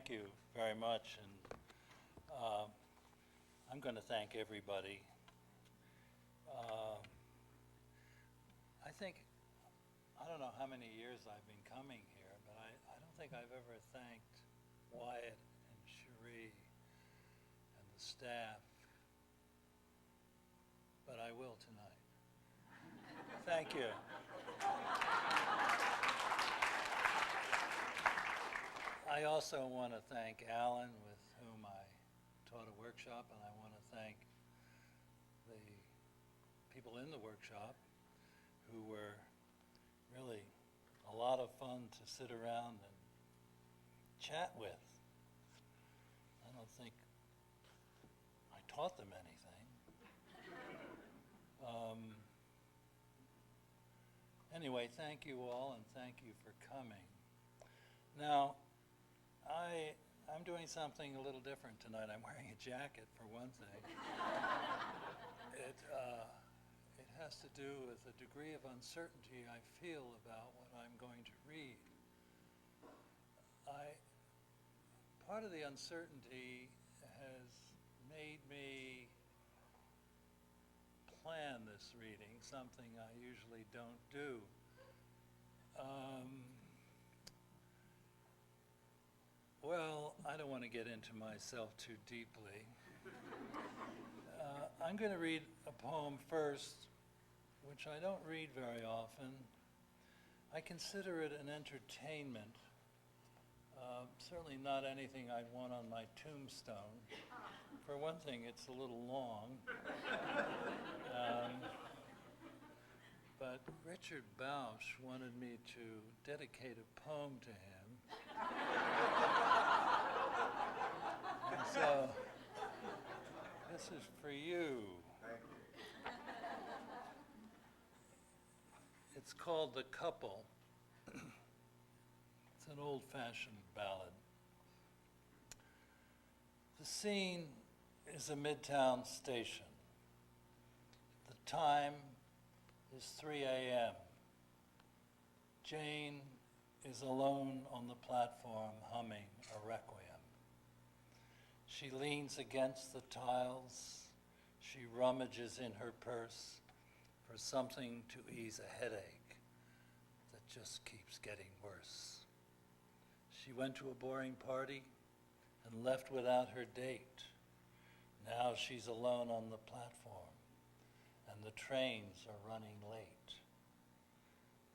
thank you very much, and I'm going to thank everybody. I don't know how many years I've been coming here, but I don't think I've ever thanked Wyatt and Cherie and the staff, but I will tonight. Thank you. I also want to thank Alan, with whom I taught a workshop, and I want to thank the people in the workshop who were really a lot of fun to sit around and chat with. I don't think I taught them anything. Anyway, thank you all, and thank you for coming. Now, I'm doing something a little different tonight. I'm wearing a jacket, for one thing. It has to do with the degree of uncertainty I feel about what I'm going to read. Part of the uncertainty has made me plan this reading, something I usually don't do. Well, I don't want to get into myself too deeply. I'm going to read a poem first, which I don't read very often. I consider it an entertainment, certainly not anything I'd want on my tombstone. For one thing, it's a little long. But Richard Bausch wanted me to dedicate a poem to him. And so, this is for you. Thank you. It's called The Couple. It's an old-fashioned ballad. The scene is a Midtown station. The time is 3 a.m. Jane is alone on the platform humming a requiem. She leans against the tiles. She rummages in her purse for something to ease a headache that just keeps getting worse. She went to a boring party and left without her date. Now she's alone on the platform, and the trains are running late.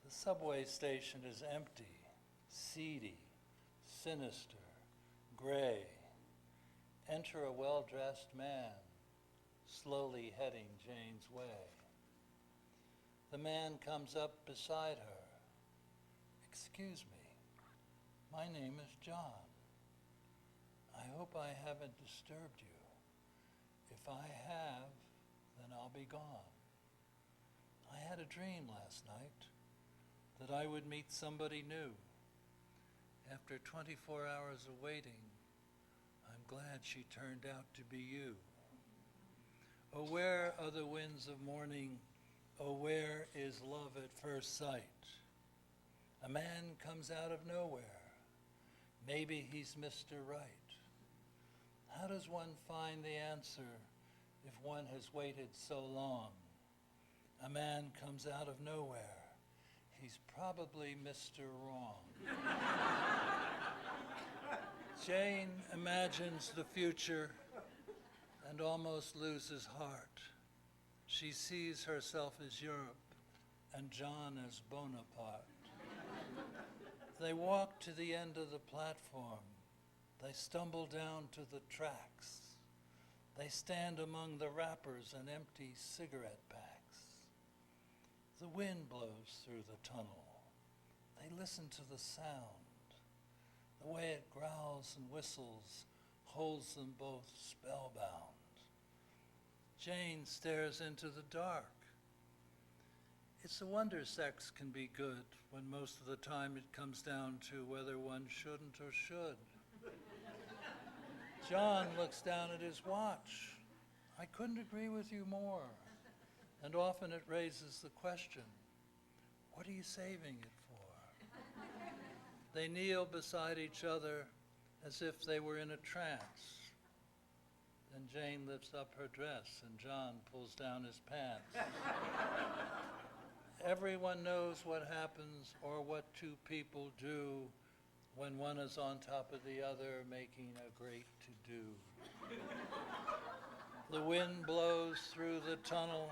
The subway station is empty, seedy, sinister, gray. Enter a well-dressed man, slowly heading Jane's way. The man comes up beside her. Excuse me, my name is John. I hope I haven't disturbed you. If I have, then I'll be gone. I had a dream last night that I would meet somebody new. After 24 hours of waiting, I'm glad she turned out to be you. Oh, where are the winds of morning? Oh, where is love at first sight? A man comes out of nowhere. Maybe he's Mr. Right. How does one find the answer if one has waited so long? A man comes out of nowhere. He's probably Mr. Wrong. Jane imagines the future and almost loses heart. She sees herself as Europe and John as Bonaparte. They walk to the end of the platform. They stumble down to the tracks. They stand among the wrappers and empty cigarette packs. The wind blows through the tunnel. They listen to the sound. The way it growls and whistles holds them both spellbound. Jane stares into the dark. It's a wonder sex can be good when most of the time it comes down to whether one shouldn't or should. John looks down at his watch. I couldn't agree with you more. And often it raises the question, what are you saving it for? They kneel beside each other as if they were in a trance. Then Jane lifts up her dress and John pulls down his pants. Everyone knows what happens or what two people do when one is on top of the other making a great to-do. The wind blows through the tunnel,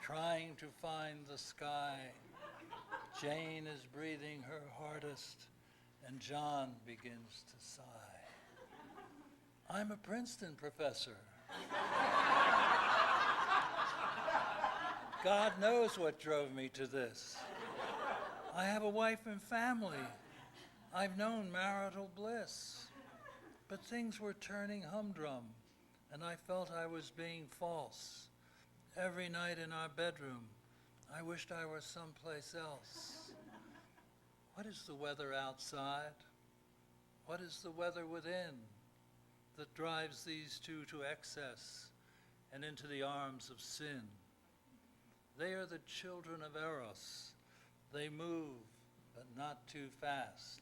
trying to find the sky. Jane is breathing her hardest, and John begins to sigh. I'm a Princeton professor. God knows what drove me to this. I have a wife and family. I've known marital bliss. But things were turning humdrum, and I felt I was being false. Every night in our bedroom, I wished I were someplace else. What is the weather outside? What is the weather within that drives these two to excess and into the arms of sin? They are the children of Eros. They move, but not too fast.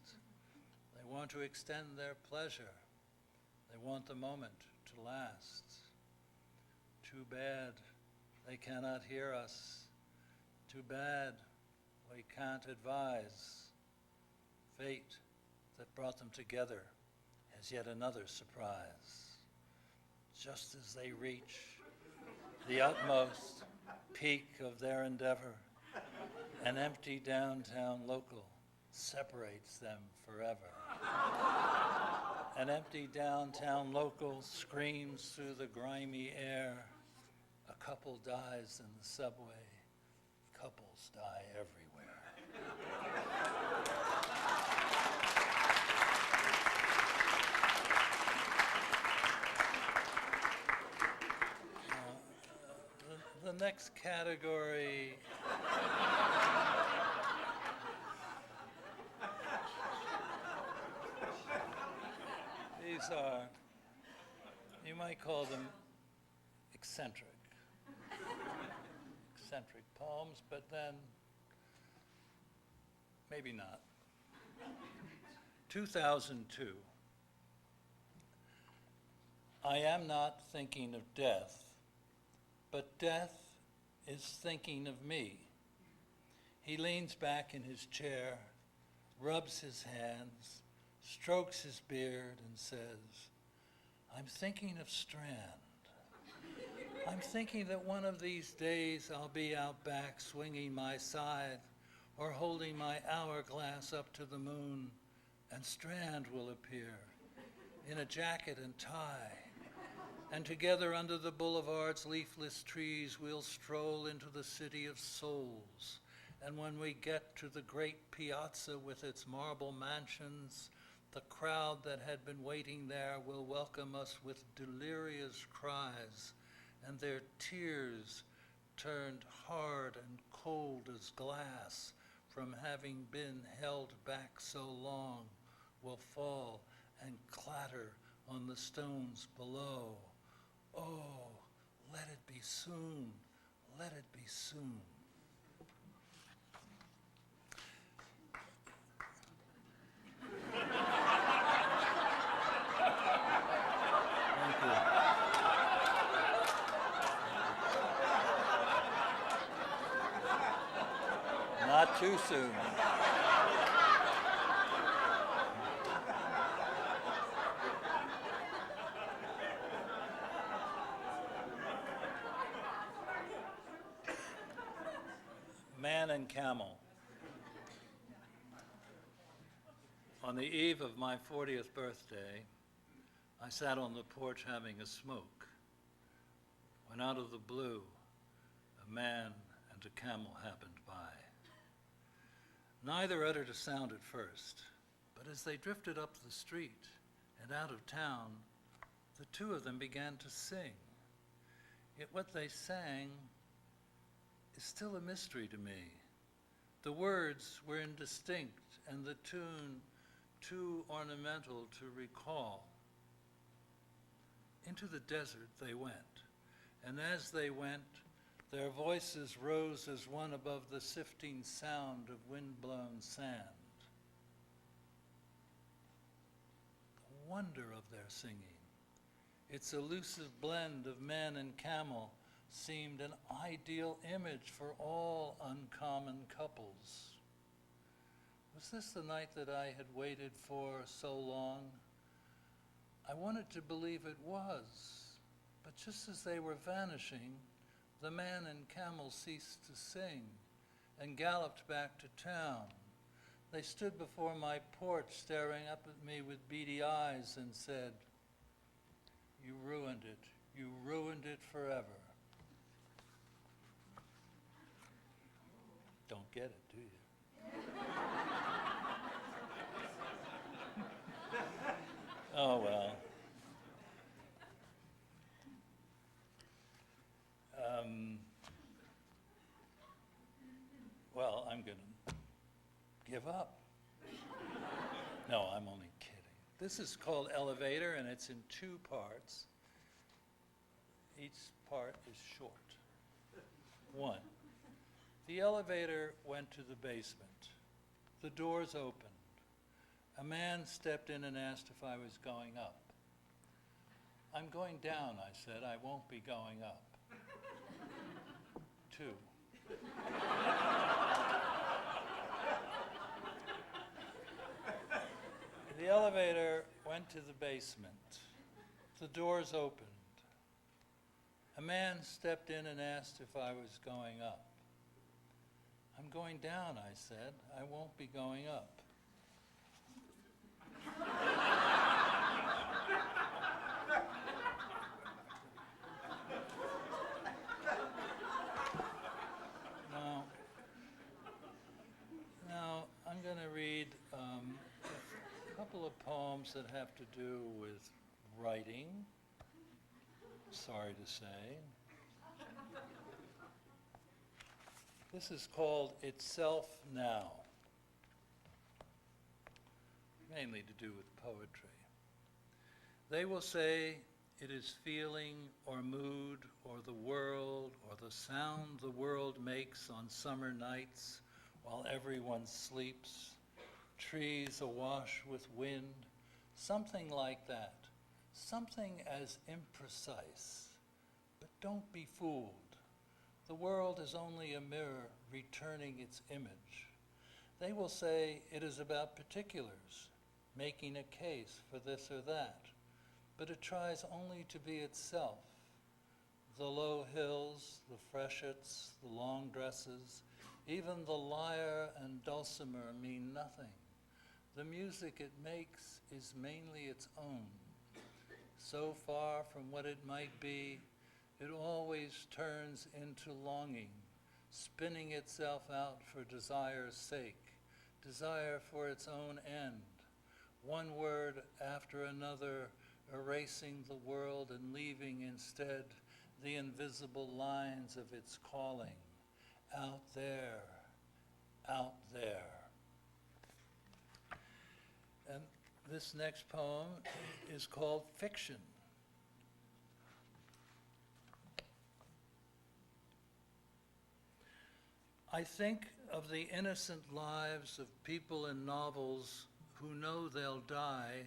They want to extend their pleasure. They want the moment to last. Too bad they cannot hear us. Too bad we can't advise. Fate that brought them together has yet another surprise. Just as they reach the utmost peak of their endeavor, an empty downtown local separates them forever. An empty downtown local screams through the grimy air. A couple dies in the subway. Couples die everywhere. The next category these are, you might call them eccentric poems, but then maybe not. 2002. I am not thinking of death, but death is thinking of me. He leans back in his chair, rubs his hands, strokes his beard, and says, I'm thinking of Strand. I'm thinking that one of these days I'll be out back swinging my scythe or holding my hourglass up to the moon, and Strand will appear in a jacket and tie. And together under the boulevard's leafless trees, we'll stroll into the city of souls. And when we get to the great piazza with its marble mansions, the crowd that had been waiting there will welcome us with delirious cries, and their tears turned hard and cold as glass from having been held back so long will fall and clatter on the stones below. Oh, let it be soon, let it be soon. Thank you. Not too soon. Man and Camel. On the eve of my 40th birthday, I sat on the porch having a smoke, when out of the blue, a man and a camel happened by. Neither uttered a sound at first, but as they drifted up the street and out of town, the two of them began to sing. Yet what they sang is still a mystery to me. The words were indistinct and the tune too ornamental to recall. Into the desert they went, and as they went, their voices rose as one above the sifting sound of wind-blown sand. The wonder of their singing. Its elusive blend of men and camel seemed an ideal image for all uncommon couples. Was this the night that I had waited for so long? I wanted to believe it was, but just as they were vanishing, the man and camel ceased to sing and galloped back to town. They stood before my porch staring up at me with beady eyes and said, "You ruined it. You ruined it forever." Don't get it, do you? Oh, well. Well, I'm going to give up. No, I'm only kidding. This is called Elevator, and it's in 2 parts. Each part is short. 1. The elevator went to the basement. The doors opened. A man stepped in and asked if I was going up. "I'm going down," I said. "I won't be going up." 2. The elevator went to the basement. The doors opened. A man stepped in and asked if I was going up. "I'm going down," I said. "I won't be going up." Now, I'm going to read a couple of poems that have to do with writing, sorry to say. This is called Itself Now, mainly to do with poetry. They will say it is feeling or mood or the world or the sound the world makes on summer nights while everyone sleeps, trees awash with wind, something like that, something as imprecise. But don't be fooled. The world is only a mirror returning its image. They will say it is about particulars, making a case for this or that, but it tries only to be itself. The low hills, the freshets, the long dresses, even the lyre and dulcimer mean nothing. The music it makes is mainly its own. So far from what it might be, it always turns into longing, spinning itself out for desire's sake, desire for its own end, one word after another erasing the world and leaving instead the invisible lines of its calling, out there, out there. And this next poem is called Fiction. I think of the innocent lives of people in novels who know they'll die,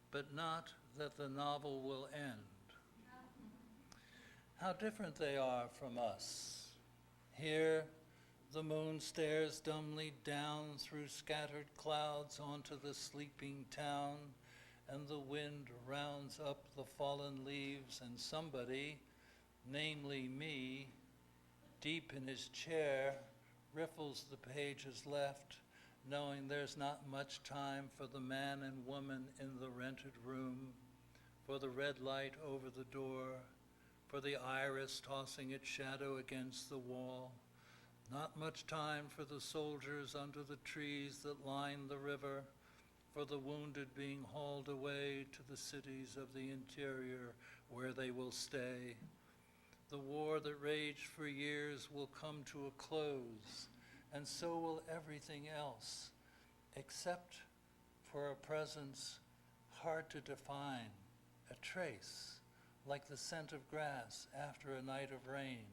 but not that the novel will end. How different they are from us. Here, the moon stares dumbly down through scattered clouds onto the sleeping town, and the wind rounds up the fallen leaves, and somebody, namely me, deep in his chair, riffles the pages left, knowing there's not much time for the man and woman in the rented room, for the red light over the door, for the iris tossing its shadow against the wall. Not much time for the soldiers under the trees that line the river, for the wounded being hauled away to the cities of the interior where they will stay. The war that raged for years will come to a close, and so will everything else, except for a presence hard to define, a trace, like the scent of grass after a night of rain,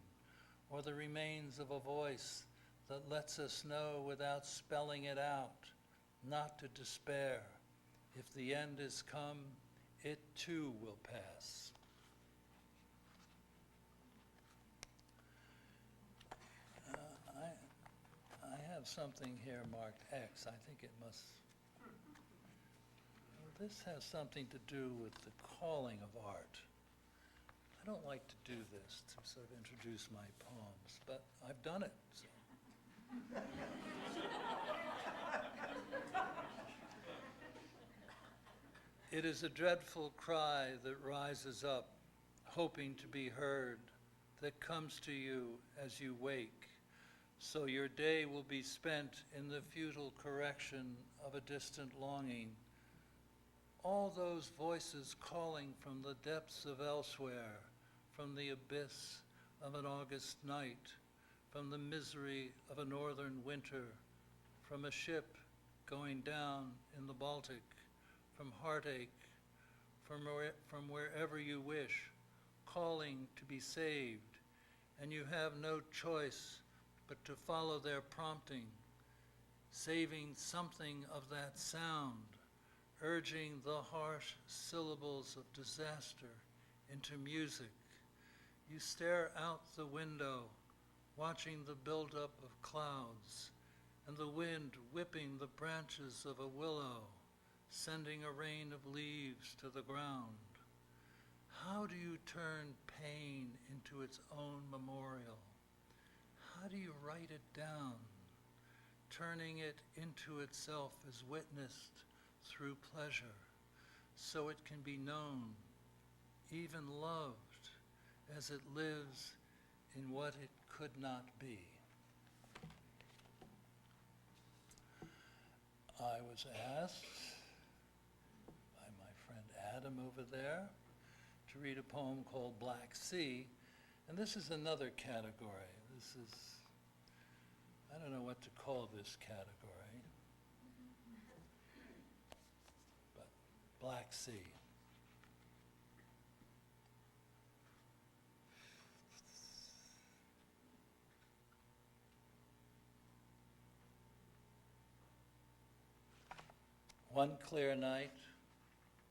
or the remains of a voice that lets us know without spelling it out, not to despair. If the end is come, It too will pass. I have something here marked X. I think it must. Well, this has something to do with the calling of art. I don't like to do this to sort of introduce my poems, but I've done it. So. It is a dreadful cry that rises up, hoping to be heard, that comes to you as you wake, so your day will be spent in the futile correction of a distant longing. All those voices calling from the depths of elsewhere, from the abyss of an August night, from the misery of a northern winter, from a ship going down in the Baltic, from heartache, from wherever you wish, calling to be saved, and you have no choice but to follow their prompting, saving something of that sound, urging the harsh syllables of disaster into music. You stare out the window, watching the buildup of clouds, and the wind whipping the branches of a willow, sending a rain of leaves to the ground. How do you turn pain into its own memorial? How do you write it down, turning it into itself as witnessed through pleasure, so it can be known, even loved, as it lives in what it could not be? I was asked by my friend Adam over there to read a poem called Black Sea, and this is another category. This is, I don't know what to call this category, but Black Sea. One clear night,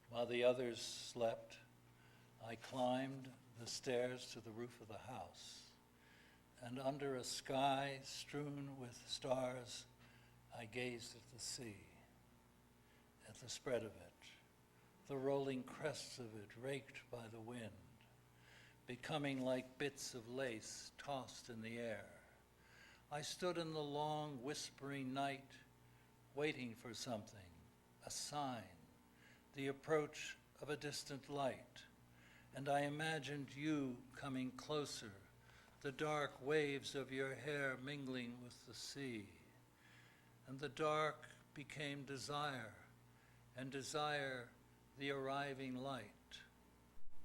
while the others slept, I climbed the stairs to the roof of the house, and under a sky strewn with stars, I gazed at the sea, at the spread of it, the rolling crests of it raked by the wind, becoming like bits of lace tossed in the air. I stood in the long, whispering night, waiting for something, a sign, the approach of a distant light, and I imagined you coming closer, the dark waves of your hair mingling with the sea, and the dark became desire, and desire the arriving light,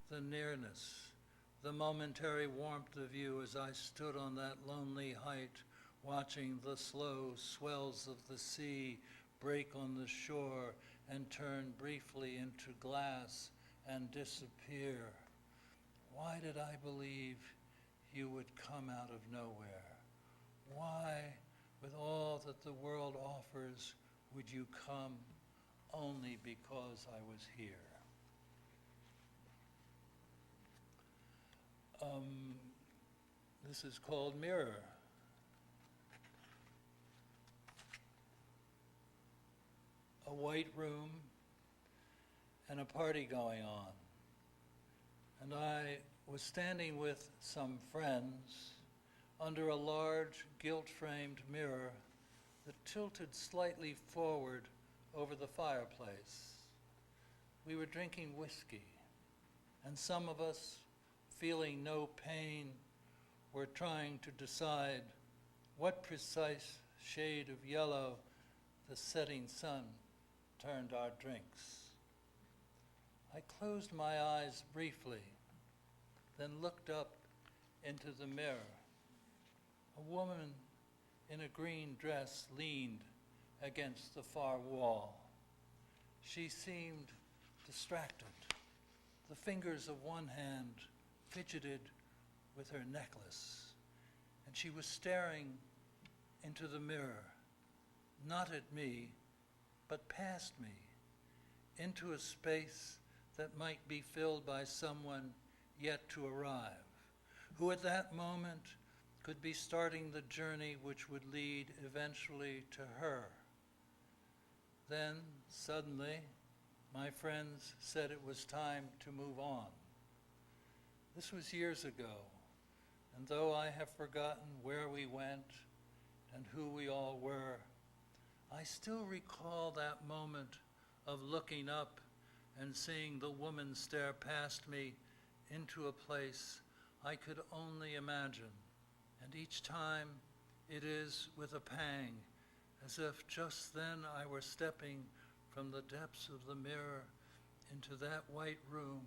the nearness, the momentary warmth of you as I stood on that lonely height, watching the slow swells of the sea break on the shore and turn briefly into glass and disappear. Why did I believe you would come out of nowhere? Why, with all that the world offers, would you come only because I was here? This is called Mirror. A white room and a party going on. And I was standing with some friends under a large gilt-framed mirror that tilted slightly forward over the fireplace. We were drinking whiskey, and some of us, feeling no pain, were trying to decide what precise shade of yellow the setting sun turned our drinks. I closed my eyes briefly, then looked up into the mirror. A woman in a green dress leaned against the far wall. She seemed distracted. The fingers of one hand fidgeted with her necklace, and she was staring into the mirror, not at me, but past me, into a space that might be filled by someone yet to arrive, who at that moment could be starting the journey which would lead eventually to her. Then, suddenly, my friends said it was time to move on. This was years ago, and though I have forgotten where we went and who we all were, I still recall that moment of looking up and seeing the woman stare past me into a place I could only imagine, and each time it is with a pang, as if just then I were stepping from the depths of the mirror into that white room,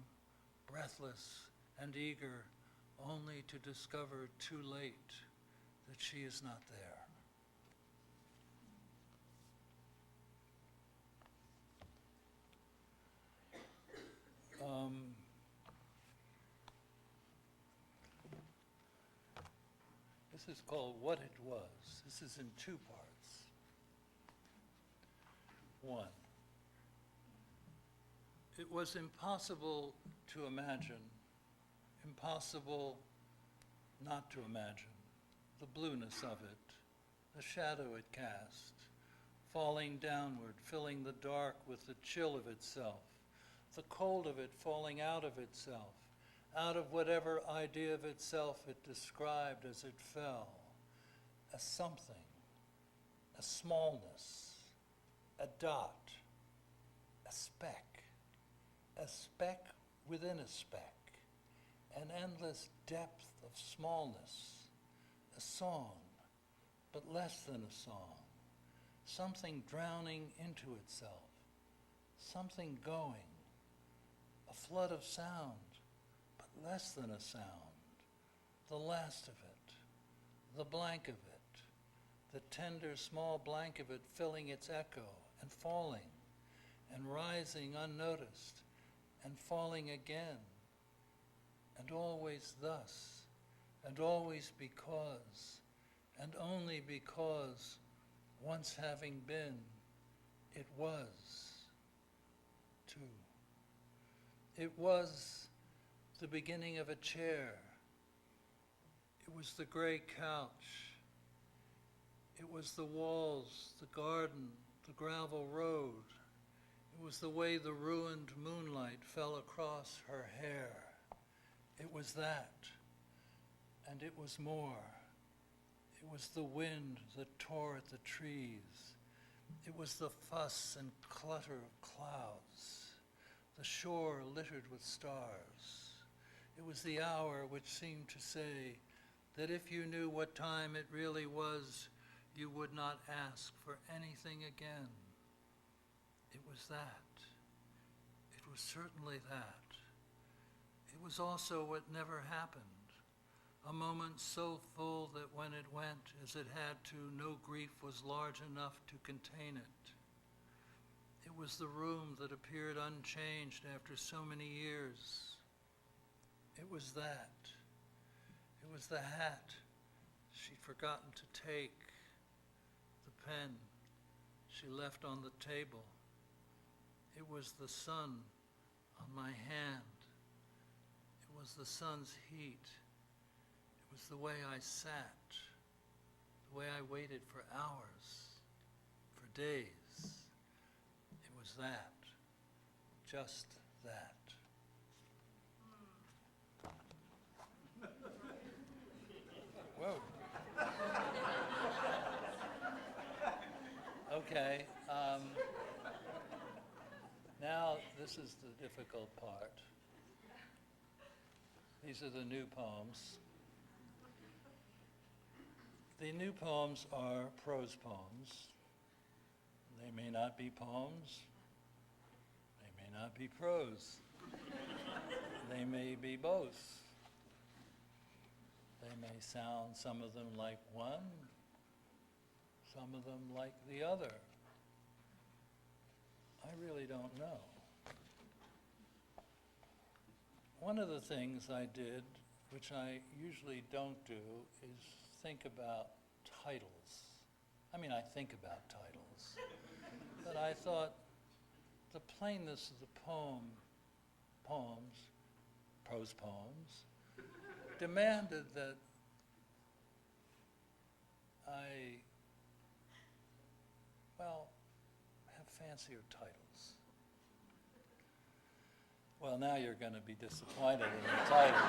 breathless and eager, only to discover too late that she is not there. This is called What It Was. This is in two parts. One, it was impossible to imagine, impossible not to imagine, the blueness of it, the shadow it cast, falling downward, filling the dark with the chill of itself, the cold of it falling out of itself, out of whatever idea of itself it described as it fell, as something, a smallness, a dot, a speck within a speck, an endless depth of smallness, a song, but less than a song, something drowning into itself, something going, a flood of sound, but less than a sound, the last of it, the blank of it, the tender small blank of it filling its echo and falling and rising unnoticed and falling again, and always thus, and always because, and only because, once having been, it was, too. It was the beginning of a chair. It was the gray couch. It was the walls, the garden, the gravel road. It was the way the ruined moonlight fell across her hair. It was that, and it was more. It was the wind that tore at the trees. It was the fuss and clutter of clouds, the shore littered with stars. It was the hour which seemed to say that if you knew what time it really was, you would not ask for anything again. It was that. It was certainly that. It was also what never happened. A moment so full that when it went as it had to, no grief was large enough to contain it. It was the room that appeared unchanged after so many years. It was that. It was the hat she'd forgotten to take, the pen she left on the table. It was the sun on my hand. It was the sun's heat. It was the way I sat, the way I waited for hours, for days. It was that, just that. Whoa. Okay. Now this is the difficult part. These are the new poems. The new poems are prose poems. They may not be poems. They may not be prose. They may be both. They may sound, some of them like one, some of them like the other. I really don't know. One of the things I did, which I usually don't do, is think about titles. I mean, I think about titles. But I thought the plainness of the poem poems, prose poems, demanded that I, well, have fancier titles. Well, now you're going to be disappointed in the titles.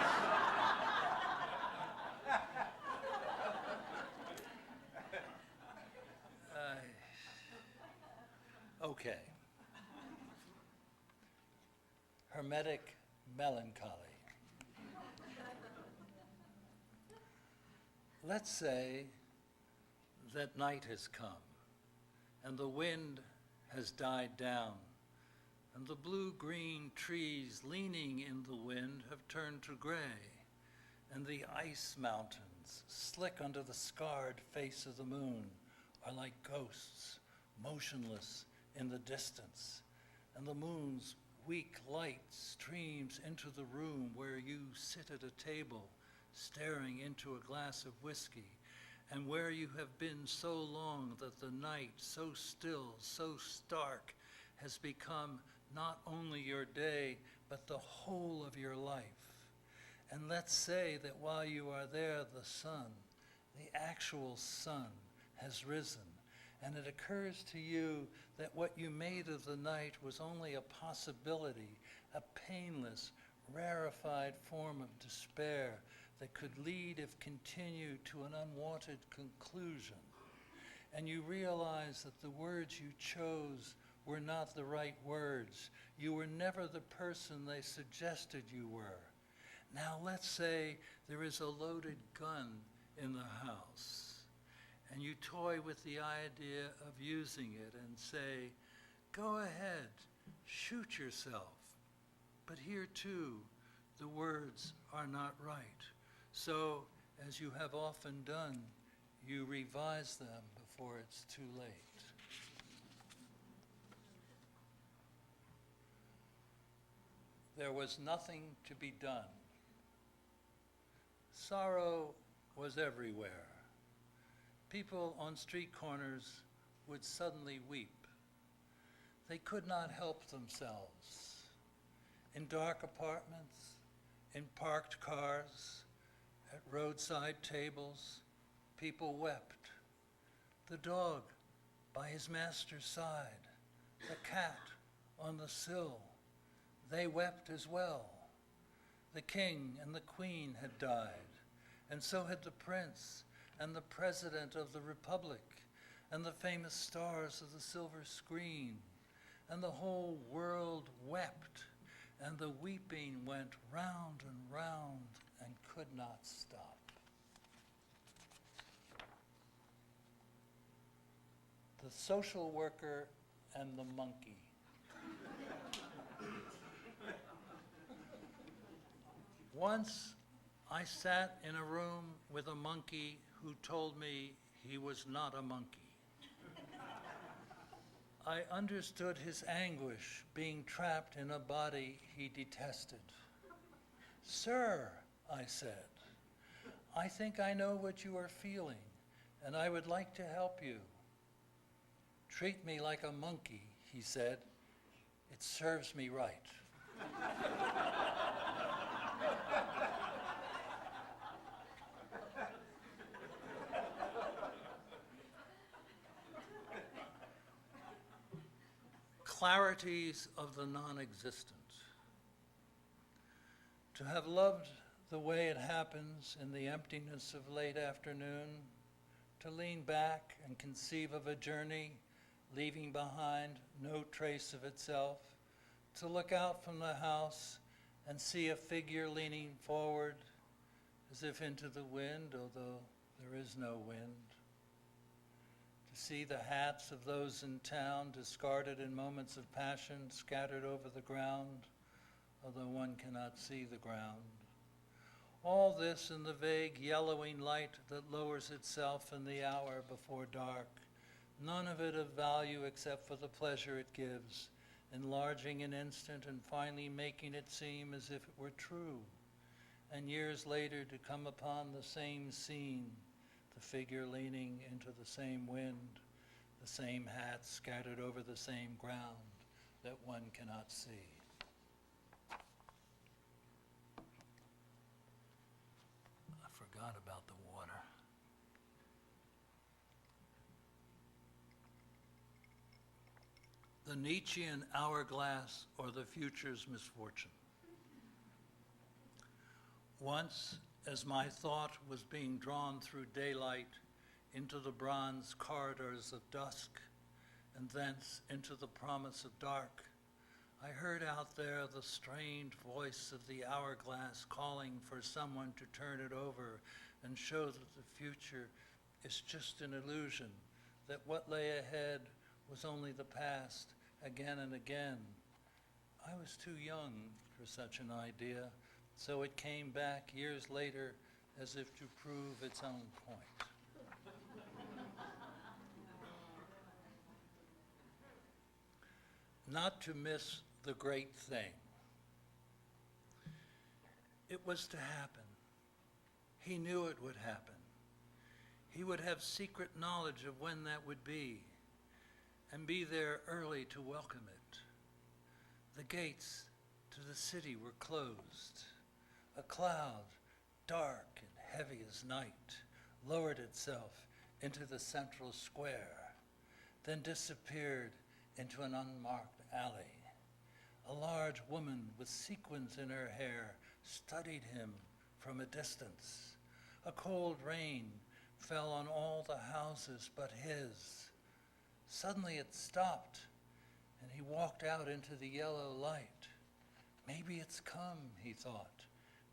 Okay. Hermetic Melancholy. Let's say that night has come, and the wind has died down, and the blue-green trees leaning in the wind have turned to gray, and the ice mountains, slick under the scarred face of the moon, are like ghosts, motionless in the distance, and the moon's weak light streams into the room where you sit at a table, staring into a glass of whiskey, and where you have been so long that the night, so still, so stark, has become not only your day, but the whole of your life. And let's say that while you are there, the sun, the actual sun, has risen, and it occurs to you that what you made of the night was only a possibility, a painless, rarefied form of despair that could lead, if continued, to an unwanted conclusion. And you realize that the words you chose were not the right words. You were never the person they suggested you were. Now let's say there is a loaded gun in the house, and you toy with the idea of using it and say, go ahead, shoot yourself. But here too, the words are not right. So, as you have often done, you revise them before it's too late. There was nothing to be done. Sorrow was everywhere. People on street corners would suddenly weep. They could not help themselves. In dark apartments, in parked cars, at roadside tables, people wept. The dog by his master's side, the cat on the sill, they wept as well. The king and the queen had died, and so had the prince and the president of the republic, and the famous stars of the silver screen, and the whole world wept, and the weeping went round and round and could not stop. The social worker and the monkey. Once I sat in a room with a monkey who told me he was not a monkey. I understood his anguish being trapped in a body he detested. Sir, I said, I think I know what you are feeling, and I would like to help you. Treat me like a monkey, he said. It serves me right. Clarities of the non-existent. To have loved the way it happens in the emptiness of late afternoon, to lean back and conceive of a journey, leaving behind no trace of itself, to look out from the house and see a figure leaning forward as if into the wind, although there is no wind. To see the hats of those in town discarded in moments of passion scattered over the ground, although one cannot see the ground. All this in the vague yellowing light that lowers itself in the hour before dark, none of it of value except for the pleasure it gives, enlarging an instant and finally making it seem as if it were true, and years later to come upon the same scene, the figure leaning into the same wind, the same hats scattered over the same ground that one cannot see. forgot about the water. The Nietzschean Hourglass, or the Future's Misfortune. Once, as my thought was being drawn through daylight into the bronze corridors of dusk, and thence into the promise of dark, I heard out there the strained voice of the hourglass calling for someone to turn it over and show that the future is just an illusion, that what lay ahead was only the past again and again. I was too young for such an idea, so it came back years later as if to prove its own point. Not to miss the great thing. It was to happen. He knew it would happen. He would have secret knowledge of when that would be, and be there early to welcome it. The gates to the city were closed. A cloud, dark and heavy as night, lowered itself into the central square, then disappeared into an unmarked alley. A large woman with sequins in her hair studied him from a distance. A cold rain fell on all the houses but his. Suddenly it stopped, and he walked out into the yellow light. Maybe it's come, he thought.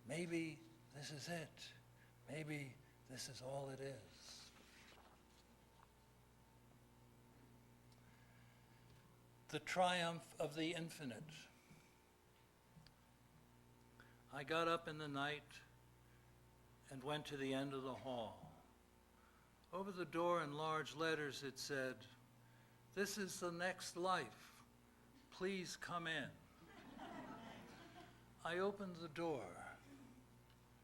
Maybe this is it. Maybe this is all it is. The triumph of the infinite. I got up in the night and went to the end of the hall. Over the door in large letters it said, "This is the next life. Please come in." I opened the door.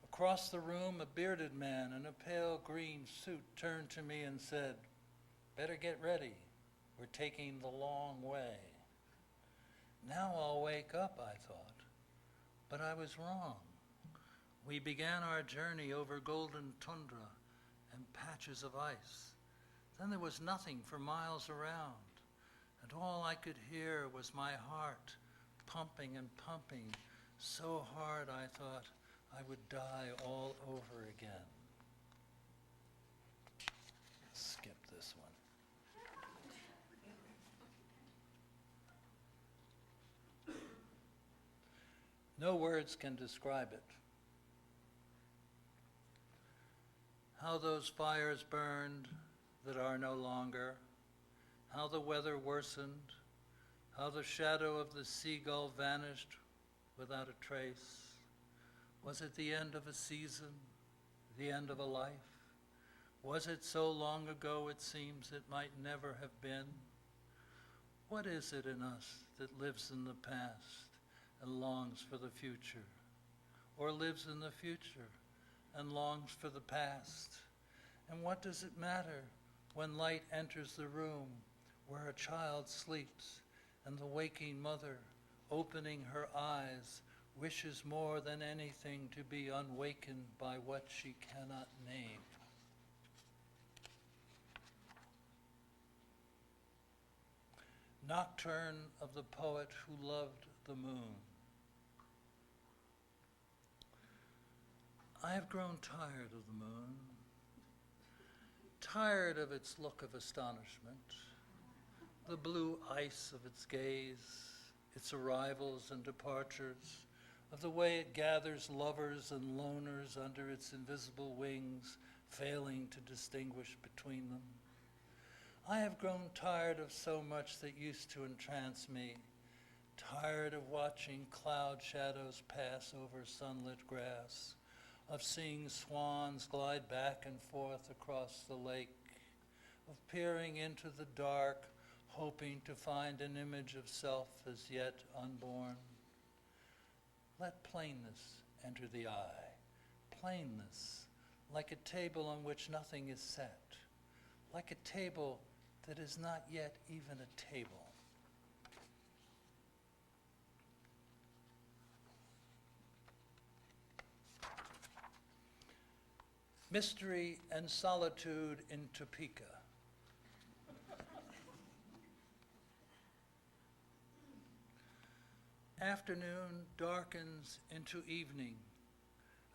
Across the room, a bearded man in a pale green suit turned to me and said, "Better get ready. We're taking the long way." Now I'll wake up, I thought, but I was wrong. We began our journey over golden tundra and patches of ice. Then there was nothing for miles around, and all I could hear was my heart pumping and pumping so hard I thought I would die all over again. Skip this one. No words can describe it. How those fires burned that are no longer, how the weather worsened, how the shadow of the seagull vanished without a trace. Was it the end of a season, the end of a life? Was it so long ago it seems it might never have been? What is it in us that lives in the past and longs for the future, or lives in the future and longs for the past? And what does it matter when light enters the room where a child sleeps and the waking mother, opening her eyes, wishes more than anything to be unwakened by what she cannot name? Nocturne of the poet who loved the moon. I have grown tired of the moon, tired of its look of astonishment, the blue ice of its gaze, its arrivals and departures, of the way it gathers lovers and loners under its invisible wings, failing to distinguish between them. I have grown tired of so much that used to entrance me, tired of watching cloud shadows pass over sunlit grass, of seeing swans glide back and forth across the lake, of peering into the dark, hoping to find an image of self as yet unborn. Let plainness enter the eye, plainness, like a table on which nothing is set, like a table that is not yet even a table. Mystery and Solitude in Topeka. Afternoon darkens into evening.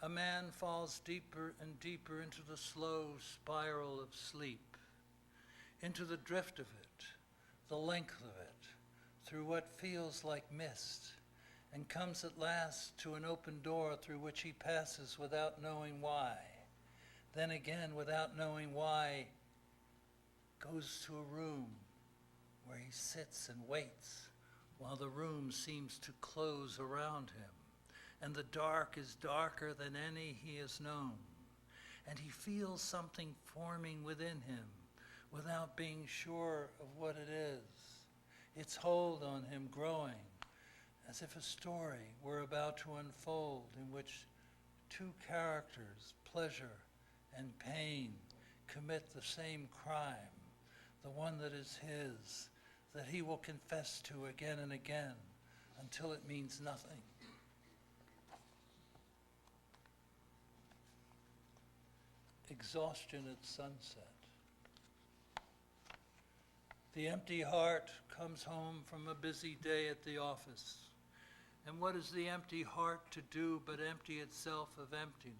A man falls deeper and deeper into the slow spiral of sleep, into the drift of it, the length of it, through what feels like mist, and comes at last to an open door through which he passes without knowing why. Then again, without knowing why, goes to a room where he sits and waits while the room seems to close around him, and the dark is darker than any he has known, and he feels something forming within him without being sure of what it is, its hold on him growing, as if a story were about to unfold in which two characters, pleasure and pain, commit the same crime, the one that is his, that he will confess to again and again until it means nothing. Exhaustion at sunset. The empty heart comes home from a busy day at the office. And what is the empty heart to do but empty itself of emptiness?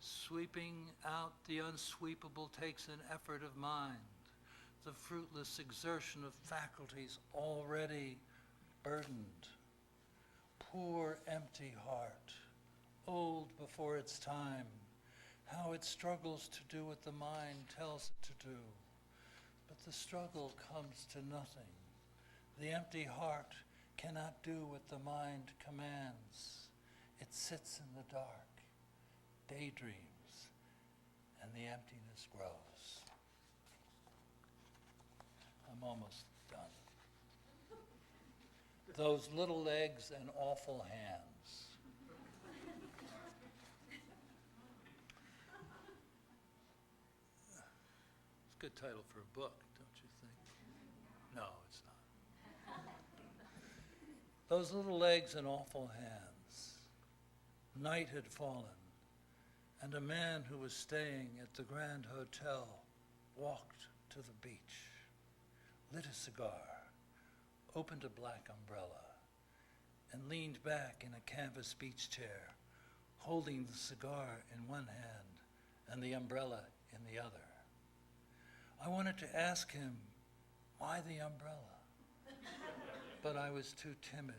Sweeping out the unsweepable takes an effort of mind, the fruitless exertion of faculties already burdened. Poor empty heart, old before its time, how it struggles to do what the mind tells it to do. But the struggle comes to nothing. The empty heart cannot do what the mind commands. It sits in the dark, daydreams, and the emptiness grows. I'm almost done. Those little legs and awful hands. It's a good title for a book, don't you think? No, it's not. Those little legs and awful hands. Night had fallen, and a man who was staying at the Grand Hotel walked to the beach, lit a cigar, opened a black umbrella, and leaned back in a canvas beach chair, holding the cigar in one hand and the umbrella in the other. I wanted to ask him, why the umbrella? But I was too timid.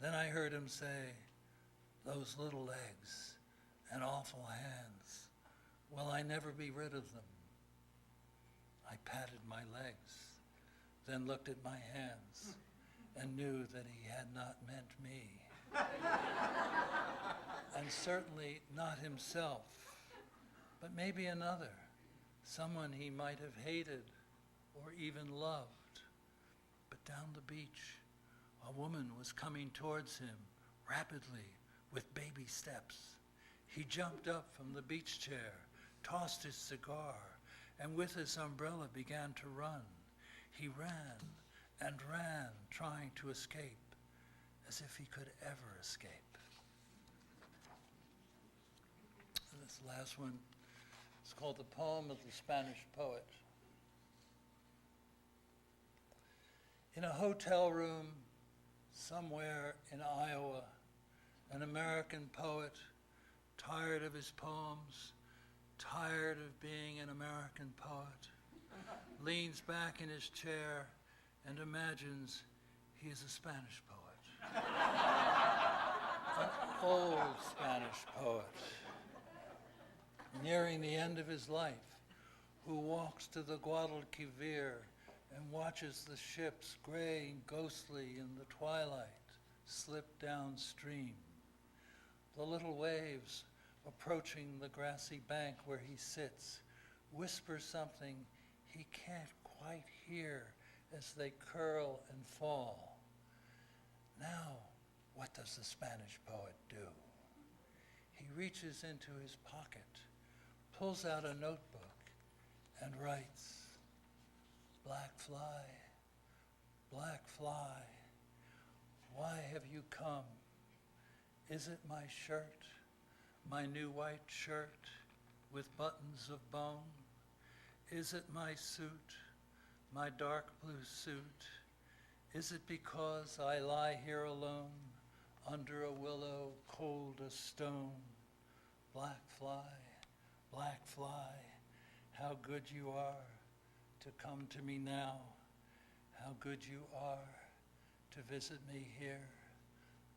Then I heard him say, those little legs and awful hands, will I never be rid of them? I patted my legs, then looked at my hands and knew that he had not meant me. And certainly not himself, but maybe another, someone he might have hated or even loved. But down the beach, a woman was coming towards him rapidly with baby steps. He jumped up from the beach chair, tossed his cigar, and with his umbrella began to run. He ran and ran, trying to escape, as if he could ever escape. And this last one is called The Poem of the Spanish Poet. In a hotel room somewhere in Iowa, an American poet, tired of his poems, tired of being an American poet, leans back in his chair and imagines he is a Spanish poet. An old Spanish poet, nearing the end of his life, who walks to the Guadalquivir and watches the ships, gray and ghostly in the twilight, slip downstream. The little waves approaching the grassy bank where he sits whisper something he can't quite hear as they curl and fall. Now, what does the Spanish poet do? He reaches into his pocket, pulls out a notebook, and writes, black fly, why have you come? Is it my shirt, my new white shirt with buttons of bone? Is it my suit, my dark blue suit? Is it because I lie here alone, under a willow, cold as stone? Black fly, how good you are to come to me now. How good you are to visit me here.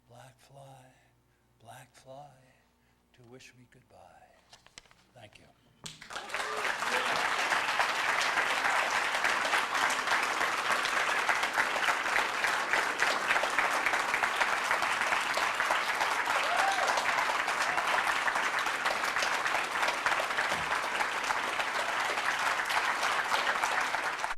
Black fly, to wish me goodbye. Thank you.